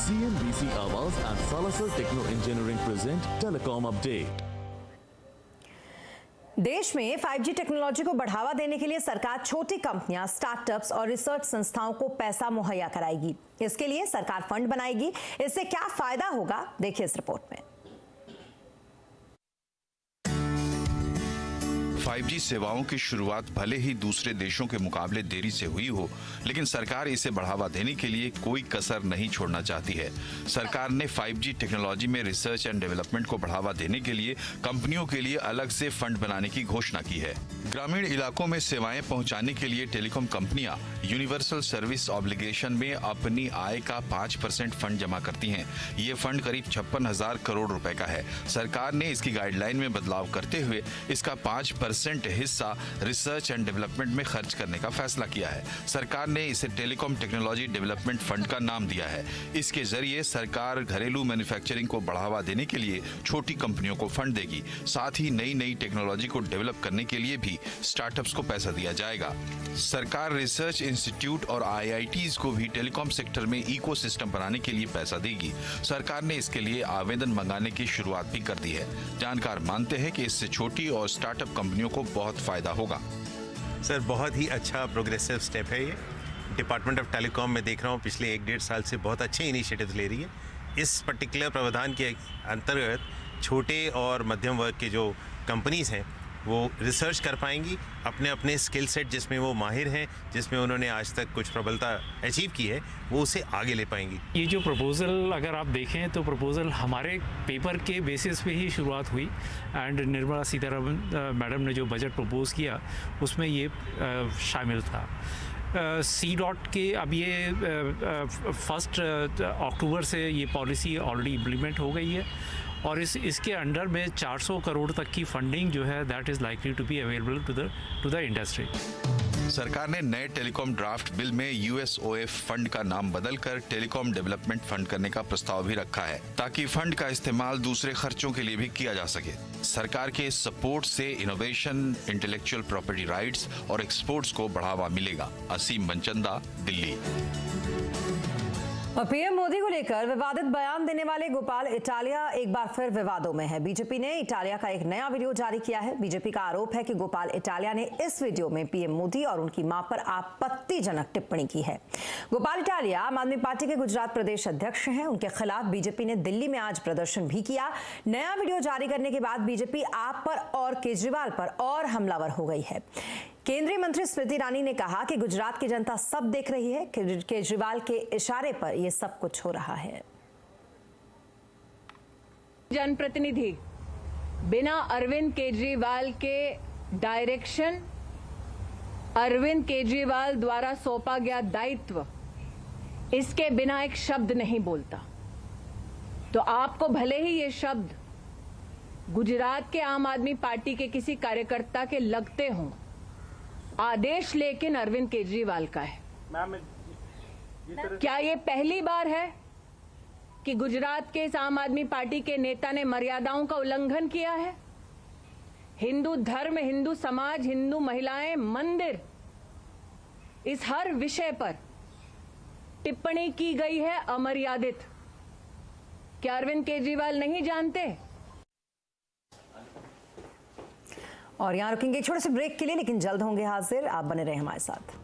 CNBC Awaaz and Salasar Techno Engineering present Telecom Update. देश में 5G technology को बढ़ावा देने के लिए सरकार छोटी कंपनियां, स्टार्टअप्स और रिसर्च संस्थाओं को पैसा मुहैया कराएगी। इसके लिए सरकार फंड बनाएगी। इससे क्या फायदा होगा, देखिए इस रिपोर्ट में। 5G सेवाओं की शुरुआत भले ही दूसरे देशों के मुकाबले देरी से हुई हो, लेकिन सरकार इसे बढ़ावा देने के लिए कोई कसर नहीं छोड़ना चाहती है। सरकार ने 5G टेक्नोलॉजी में रिसर्च एंड डेवलपमेंट को बढ़ावा देने के लिए कंपनियों के लिए अलग से फंड बनाने की घोषणा की है। ग्रामीण इलाकों में सेवाएं पहुंचाने के लिए टेलीकॉम कंपनियां यूनिवर्सल सर्विस ऑब्लिगेशन में अपनी आय का 5% फंड जमा करती हैं। ये फंड करीब 56,000 करोड़ रुपए का है। सरकार ने इसकी गाइडलाइन में बदलाव करते हुए इसका 5% हिस्सा रिसर्च एंड डेवलपमेंट में खर्च करने का फैसला किया है। सरकार ने इसे टेलीकॉम टेक्नोलॉजी डेवलपमेंट फंड का नाम दिया है। इसके जरिए सरकार घरेलू मैन्युफैक्चरिंग को बढ़ावा देने के लिए छोटी कंपनियों को फंड देगी। साथ ही नई टेक्नोलॉजी को डेवलप करने के लिए भी स्टार्टअप्स को पैसा दिया जाएगा। सरकार रिसर्च इंस्टीट्यूट और IITs को भी टेलीकॉम सेक्टर में इकोसिस्टम बनाने के लिए पैसा देगी। सरकार ने इसके लिए आवेदन मंगाने की शुरुआत भी कर दी है। जानकार मानते हैं कि इससे छोटी और स्टार्टअप कंपनियों को बहुत फायदा होगा। सर, बहुत ही अच्छा प्रोग्रेसिव स्टेप है ये। डिपार्टमेंट ऑफ टेलीकॉम में देख रहा हूँ पिछले 1-1.5 साल से बहुत अच्छे इनिशिएटिव्स ले रही है। इस पर्टिकुलर प्रावधान के अंतर्गत छोटे और मध्यम वर्ग के जो कंपनीज हैं वो रिसर्च कर पाएंगी, अपने अपने स्किल सेट जिसमें वो माहिर हैं, जिसमें उन्होंने आज तक कुछ प्रबलता अचीव की है, वो उसे आगे ले पाएंगी। ये जो प्रपोज़ल अगर आप देखें तो प्रपोज़ल हमारे पेपर के बेसिस पे ही शुरुआत हुई एंड निर्मला सीतारमण मैडम ने जो बजट प्रपोज़ किया उसमें ये शामिल था। C.DOT के अब ये 1 अक्टूबर से ये पॉलिसी ऑलरेडी इम्प्लीमेंट हो गई है और इसके अंडर में 400 करोड़ तक की फंडिंग जो है that is likely to be available to the industry. सरकार ने नए टेलीकॉम ड्राफ्ट बिल में USOF फंड का नाम बदलकर टेलीकॉम डेवलपमेंट फंड करने का प्रस्ताव भी रखा है, ताकि फंड का इस्तेमाल दूसरे खर्चों के लिए भी किया जा सके। सरकार के इस सपोर्ट से इनोवेशन, इंटेलेक्चुअल प्रॉपर्टी राइट्स और एक्सपोर्ट्स को बढ़ावा मिलेगा। असीम मनचंदा, दिल्ली। और पीएम मोदी को लेकर विवादित बयान देने वाले गोपाल इटालिया एक बार फिर विवादों में है। बीजेपी ने इटालिया का एक नया वीडियो जारी किया है। बीजेपी का आरोप है कि गोपाल इटालिया ने इस वीडियो में पीएम मोदी और उनकी मां पर आपत्तिजनक टिप्पणी की है। गोपाल इटालिया आम आदमी पार्टी के गुजरात प्रदेश अध्यक्ष हैं। उनके खिलाफ बीजेपी ने दिल्ली में आज प्रदर्शन भी किया। नया वीडियो जारी करने के बाद बीजेपी आप पर और केजरीवाल पर और हमलावर हो गई है। केंद्रीय मंत्री स्मृति ईरानी ने कहा कि गुजरात की जनता सब देख रही है, केजरीवाल के इशारे पर यह सब कुछ हो रहा है। जनप्रतिनिधि बिना अरविंद केजरीवाल के डायरेक्शन, अरविंद केजरीवाल द्वारा सौंपा गया दायित्व, इसके बिना एक शब्द नहीं बोलता। तो आपको भले ही ये शब्द गुजरात के आम आदमी पार्टी के किसी कार्यकर्ता के लगते हों, आदेश लेकिन अरविंद केजरीवाल का है। क्या ये पहली बार है कि गुजरात के इस आम आदमी पार्टी के नेता ने मर्यादाओं का उल्लंघन किया है? हिंदू धर्म, हिंदू समाज, हिंदू महिलाएं, मंदिर, इस हर विषय पर टिप्पणी की गई है अमर्यादित। क्या अरविंद केजरीवाल नहीं जानते? और यहां रुकेंगे एक छोटे से ब्रेक के लिए, लेकिन जल्द होंगे हाजिर। आप बने रहे हमारे साथ।